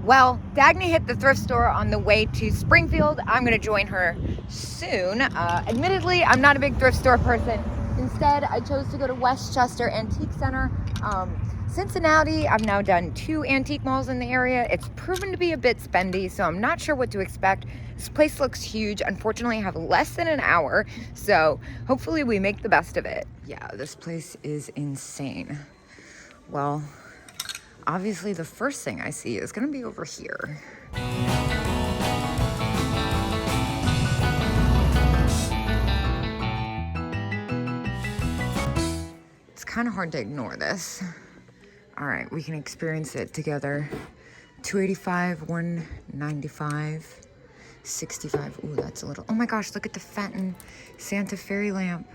Well, Dagny hit the thrift store on the way to Springfield. I'm gonna join her soon. Admittedly, I'm not a big thrift store person. Instead, I chose to go to Westchester Antique Center. Cincinnati, I've now done 2 antique malls in the area. It's proven to be a bit spendy, so I'm not sure what to expect. This place looks huge. Unfortunately, I have less than an hour, so hopefully we make the best of it. Yeah, this place is insane. Well, obviously the first thing I see is gonna be over here. It's kind of hard to ignore this. All right, we can experience it together. $285, $195, $65. Ooh, that's a little, oh my gosh, look at the Fenton Santa fairy lamp.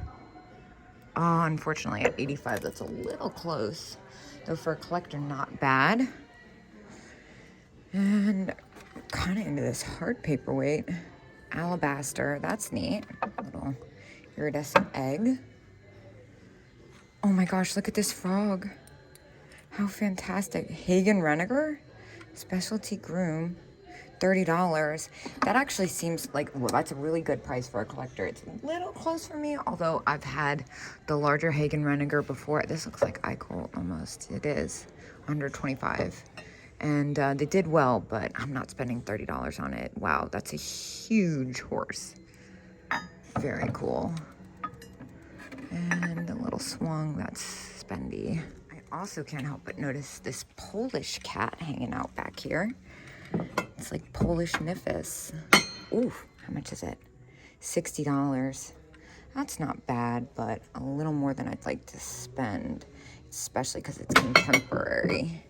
Oh, unfortunately at $85, that's a little close. Though for a collector, not bad. And kind of into this hard paperweight. Alabaster, that's neat. Little iridescent egg. Oh my gosh, look at this frog. How fantastic. Hagen Renaker, specialty groom, $30. That actually seems like, well, that's a really good price for a collector. It's a little close for me, although I've had the larger Hagen Renaker before. This looks like Eichel almost. It is under 25. And they did well, but I'm not spending $30 on it. Wow, that's a huge horse. Very cool. And a little swung, that's spendy. I also can't help but notice this Polish cat hanging out back here. It's like Polish Niphis. Ooh, how much is it? $60. That's not bad, but a little more than I'd like to spend, especially because it's contemporary.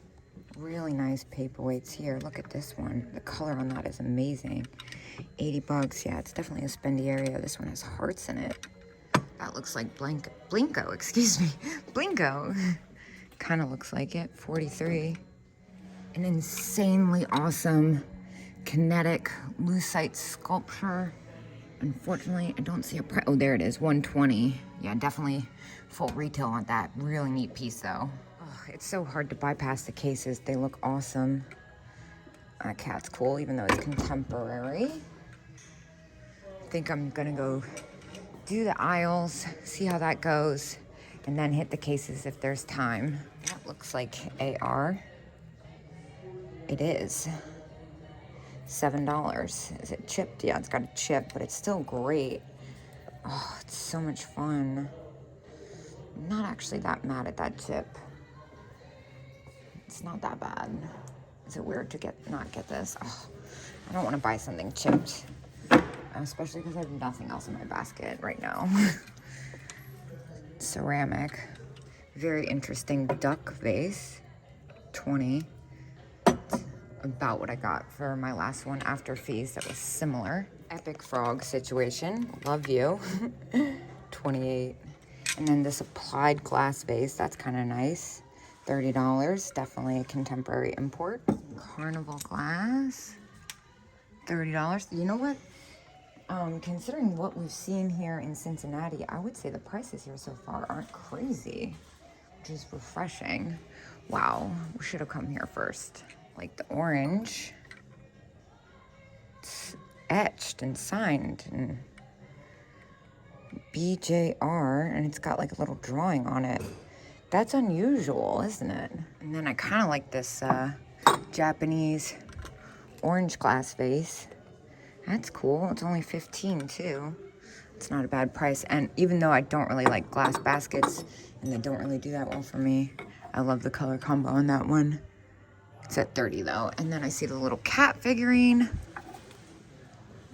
Really nice paperweights here. Look at this one. The color on that is amazing. $80. Yeah, it's definitely a spendy area. This one has hearts in it. That looks like Blinko, excuse me. Blinko. Kind of looks like it. $43. An insanely awesome kinetic lucite sculpture. Unfortunately, I don't see a price. Oh, there it is, $120. Yeah, definitely full retail on that. Really neat piece though. Oh, it's so hard to bypass the cases. They look awesome. That cat's cool, even though it's contemporary. I think I'm gonna go do the aisles, see how that goes, and then hit the cases if there's time. That looks like AR. It is. $7. Is it chipped? Yeah, it's got a chip, but it's still great. Oh, it's so much fun. I'm not actually that mad at that chip. It's not that bad. Is it weird to not get this? Oh, I don't want to buy something chipped, especially because I have nothing else in my basket right now. Ceramic. Very interesting duck vase. $20. About what I got for my last one after fees that was similar. Epic frog situation. Love you. $28. And then this applied glass vase. That's kind of nice. $30. Definitely a contemporary import. Carnival glass. $30. You know what? Considering what we've seen here in Cincinnati, I would say the prices here so far aren't crazy, which is refreshing. Wow, we should have come here first. Like the orange, it's etched and signed and BJR, and it's got like a little drawing on it. That's unusual, isn't it? And then I kind of like this Japanese orange glass vase. That's cool. It's only $15 too. It's not a bad price. And even though I don't really like glass baskets, and they don't really do that well for me, I love the color combo on that one. It's at $30 though. And then I see the little cat figurine.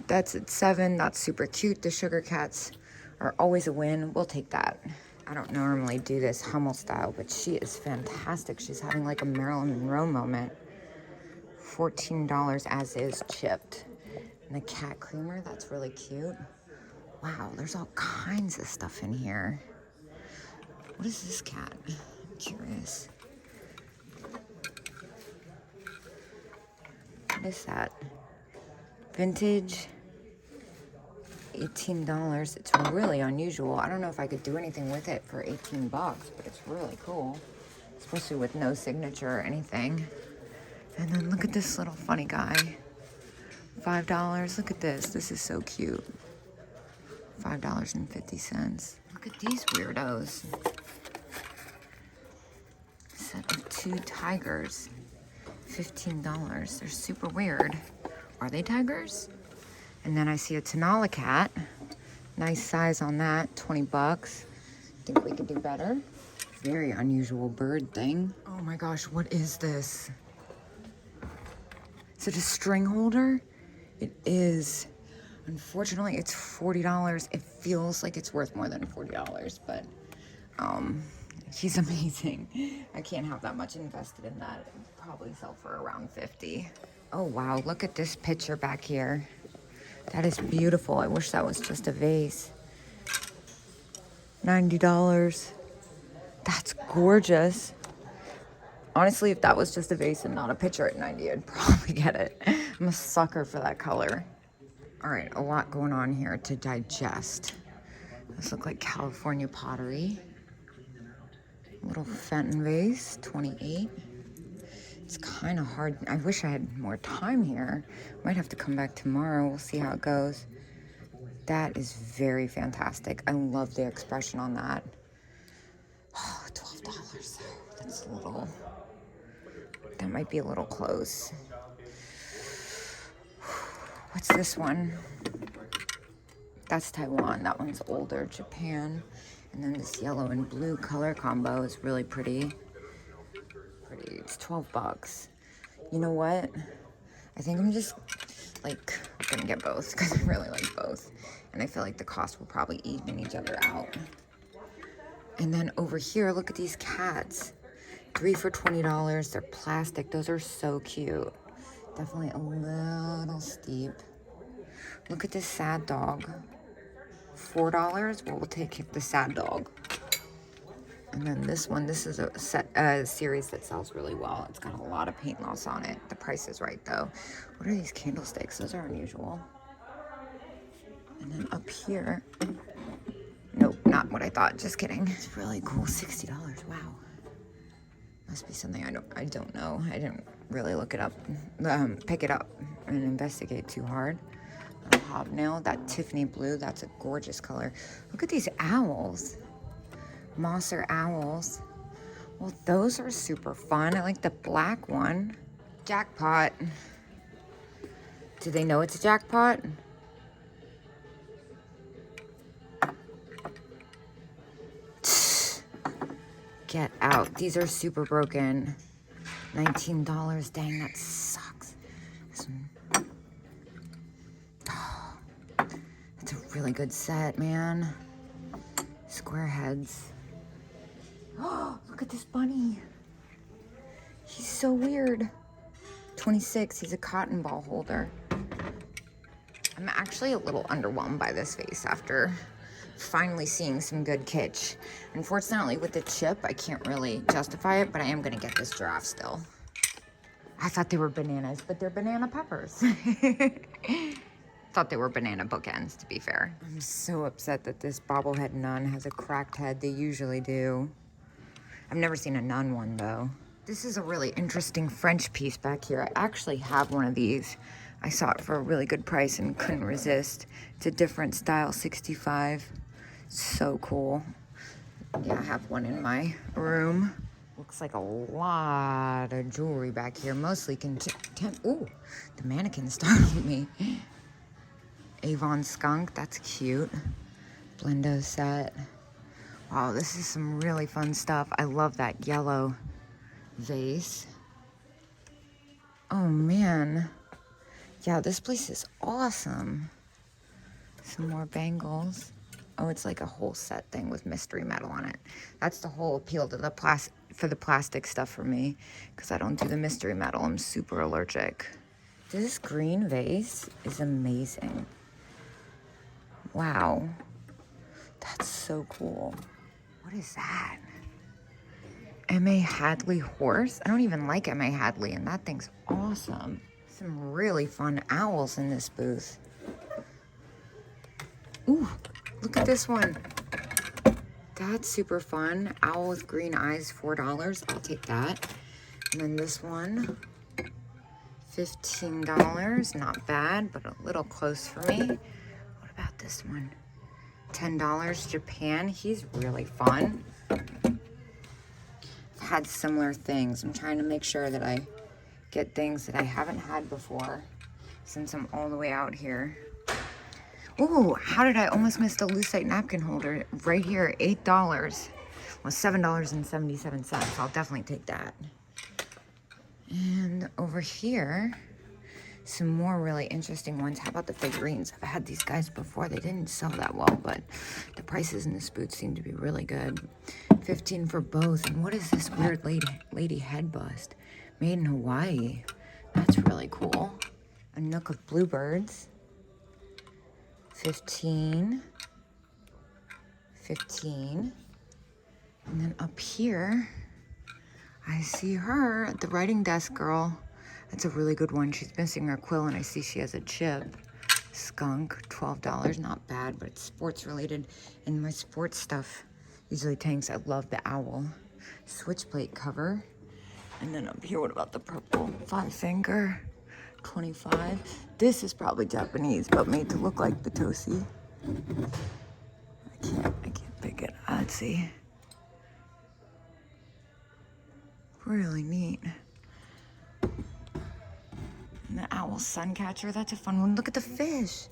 That's at $7. That's super cute. The sugar cats are always a win. We'll take that. I don't normally do this Hummel style, but she is fantastic. She's having like a Marilyn Monroe moment. $14 as is chipped. And the cat creamer, that's really cute. Wow, there's all kinds of stuff in here. What is this cat? I'm curious. What is that? Vintage, $18. It's really unusual. I don't know if I could do anything with it for $18, but it's really cool. Especially with no signature or anything. And then look at this little funny guy. $5. Look at this. This is so cute. $5.50. Look at these weirdos. Set of 2 tigers. $15. They're super weird. Are they tigers? And then I see a Tenala cat. Nice size on that. 20 bucks. Think we could do better. Very unusual bird thing. Oh my gosh, what is this? Is it a string holder? It is. Unfortunately, it's $40. It feels like it's worth more than $40, but he's amazing. I can't have that much invested in that. It would probably sell for around $50. Oh wow, look at this picture back here. That is beautiful. I wish that was just a vase. $90. That's gorgeous. Honestly, if that was just a vase and not a picture at $90, I'd probably get it. I'm a sucker for that color. All right, a lot going on here to digest. This looks like California pottery. Little Fenton vase, $28. It's kind of hard. I wish I had more time here. Might have to come back tomorrow. We'll see how it goes. That is very fantastic. I love the expression on that. Oh, $12. That's a little... That might be a little close. What's this one? That's Taiwan. That one's older. Japan. And then this yellow and blue color combo is really pretty. It's 12 bucks. You know what? I think I'm just like gonna get both because I really like both. And I feel like the cost will probably even each other out. And then over here, look at these cats. 3 for $20. They're plastic. Those are so cute. Definitely a little steep. Look at this sad dog. $4? Well, we'll take the sad dog. And then this one, this is a series that sells really well. It's got a lot of paint loss on it. The price is right, though. What are these candlesticks? Those are unusual. And then up here, nope, not what I thought. Just kidding. It's really cool. $60. Wow. Must be something I don't know. I didn't really look it up, pick it up and investigate too hard. A hobnail, that Tiffany blue, that's a gorgeous color. Look at these owls. Mosser owls. Well, those are super fun. I like the black one. Jackpot. Do they know it's a jackpot? Get out. These are super broken. $19. Dang, that sucks. This one. Oh, that's a really good set, man. Square heads. Oh, look at this bunny. He's so weird. 26. He's a cotton ball holder. I'm actually a little underwhelmed by this vase after finally seeing some good kitsch. Unfortunately, with the chip, I can't really justify it, but I am gonna get this giraffe still. I thought they were bananas, but they're banana peppers. Thought they were banana bookends, to be fair. I'm so upset that this bobblehead nun has a cracked head. They usually do. I've never seen a nun one, though. This is a really interesting French piece back here. I actually have one of these. I saw it for a really good price and couldn't resist. It's a different style, 65. So cool. Yeah, I have one in my room. Looks like a lot of jewelry back here, mostly ooh, the mannequin startled me. Avon skunk, that's cute. Blendo set. Wow, this is some really fun stuff. I love that yellow vase. Oh man. Yeah, this place is awesome. Some more bangles. Oh, it's like a whole set thing with mystery metal on it. That's the whole appeal to the plastic stuff for me, because I don't do the mystery metal. I'm super allergic. This green vase is amazing. Wow. That's so cool. What is that? M.A. Hadley horse? I don't even like M.A. Hadley, and that thing's awesome. Some really fun owls in this booth. Ooh, look at this one. That's super fun. Owl with green eyes, $4. I'll take that. And then this one, $15, not bad, but a little close for me. What about this one? $10, Japan. He's really fun. I've had similar things. I'm trying to make sure that I get things that I haven't had before since I'm all the way out here. Oh, how did I almost miss the lucite napkin holder? Right here, $8. Well, $7.77. I'll definitely take that. And over here, some more really interesting ones. How about the figurines? I've had these guys before. They didn't sell that well, but the prices in this booth seem to be really good. $15 for both. And what is this weird lady head bust? Made in Hawaii. That's really cool. A nook of bluebirds. $15. $15. And then up here, I see her at the writing desk, girl. That's a really good one. She's missing her quill, and I see she has a chip. Skunk, $12. Not bad, but it's sports related. And my sports stuff usually tanks. I love the owl. Switchblade cover. And then up here, what about the purple 5-finger? $25. This is probably Japanese, but made to look like the Tosi. I can't pick it. Let's see. Really neat. And the owl sun catcher, that's a fun one. Look at the fish.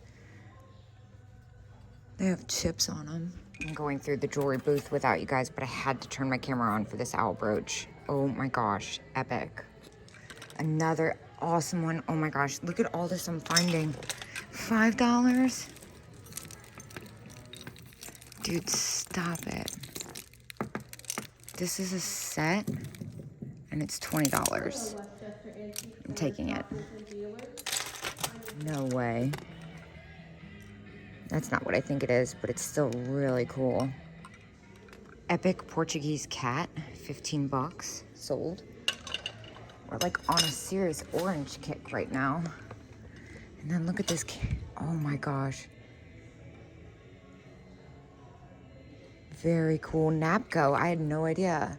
They have chips on them. I'm going through the jewelry booth without you guys, but I had to turn my camera on for this owl brooch. Oh my gosh, epic. Another awesome one. Oh my gosh, look at all this I'm finding. $5? Dude, stop it. This is a set, and it's $20. I'm taking it. No way. That's not what I think it is, but it's still really cool. Epic Portuguese cat, $15, sold. We're like on a serious orange kick right now. And then look at this, oh my gosh. Very cool, Napco, I had no idea.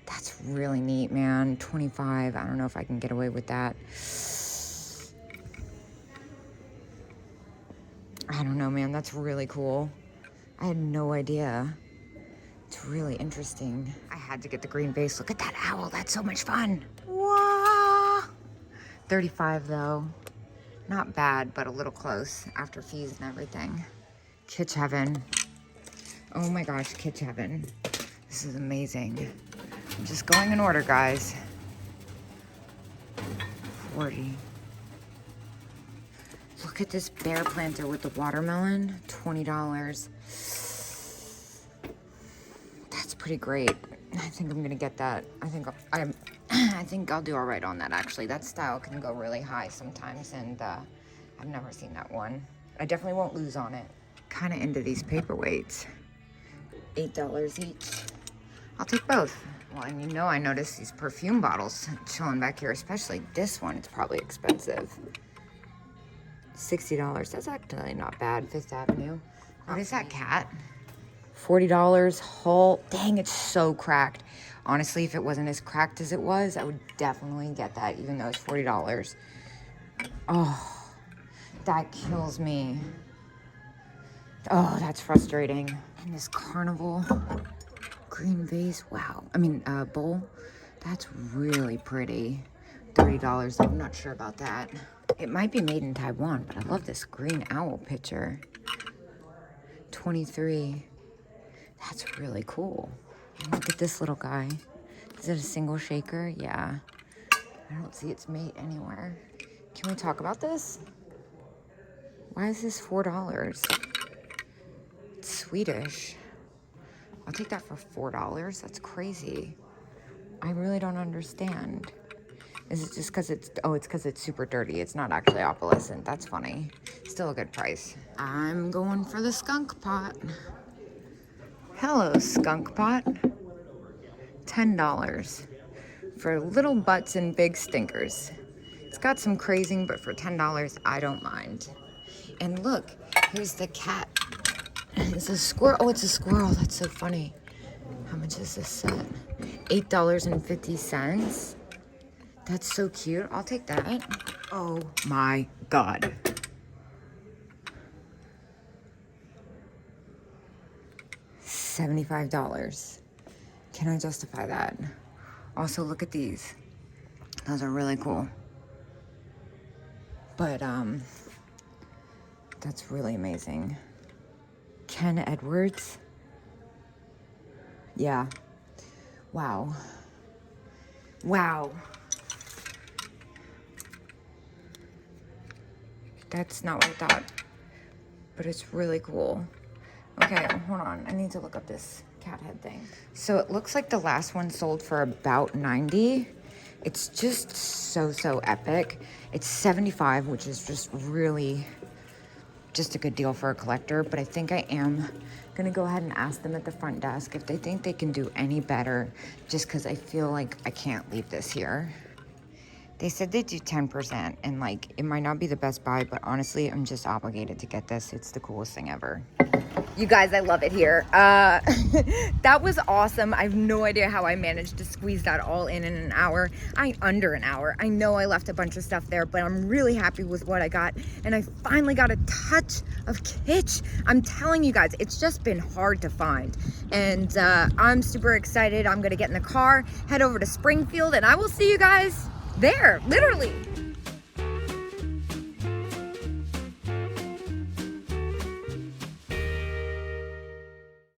That's really neat, man, $25. I don't know if I can get away with that. I don't know, man, that's really cool. I had no idea. It's really interesting. I had to get the green base. Look at that owl, that's so much fun. Wow. $35 though. Not bad, but a little close after fees and everything. Kitsch heaven. Oh my gosh, kitsch heaven. This is amazing. I'm just going in order, guys. 40. Look at this bear planter with the watermelon, $20. That's pretty great. I think I'm gonna get that. I think I'll do all right on that, actually. That style can go really high sometimes, and I've never seen that one. I definitely won't lose on it. Kind of into these paperweights. $8 each. I'll take both. Well, and you know I noticed these perfume bottles chilling back here, especially this one. It's probably expensive. $60. That's actually not bad. Fifth Avenue. What is that cat? $40 whole. Dang, it's so cracked. Honestly, if it wasn't as cracked as it was, I would definitely get that, even though it's $40. Oh, that kills me. Oh, that's frustrating. And this carnival green vase, wow. I mean, bowl, that's really pretty. $30, I'm not sure about that. It might be made in Taiwan, but I love this green owl picture. $23. That's really cool. And look at this little guy. Is it a single shaker? Yeah. I don't see its mate anywhere. Can we talk about this? Why is this $4? It's Swedish. I'll take that for $4. That's crazy. I really don't understand. Is it just because it's, oh, it's because it's super dirty. It's not actually opalescent. That's funny. Still a good price. I'm going for the skunk pot. Hello, skunk pot. $10 for little butts and big stinkers. It's got some crazing, but for $10, I don't mind. And look, here's the cat. It's a squirrel. Oh, it's a squirrel. That's so funny. How much is this set? $8.50. That's so cute. I'll take that. Oh my God. $75. Can I justify that? Also, look at these. Those are really cool. But, that's really amazing. Ken Edwards. Yeah. Wow. Wow. That's not what I thought. But it's really cool. Okay, hold on. I need to look up this cat head thing. So it looks like the last one sold for about 90. It's just so epic. It's 75, which is just really just a good deal for a collector. But I think I am gonna go ahead and ask them at the front desk if they think they can do any better, just because I feel like I can't leave this here. They said they do 10%, and like, it might not be the best buy, but honestly, I'm just obligated to get this. It's the coolest thing ever. You guys, I love it here. That was awesome. I have no idea how I managed to squeeze that all in an hour. Under an hour. I know I left a bunch of stuff there, but I'm really happy with what I got. And I finally got a touch of kitsch. I'm telling you guys, it's just been hard to find. And I'm super excited. I'm gonna get in the car, head over to Springfield, and I will see you guys there, literally.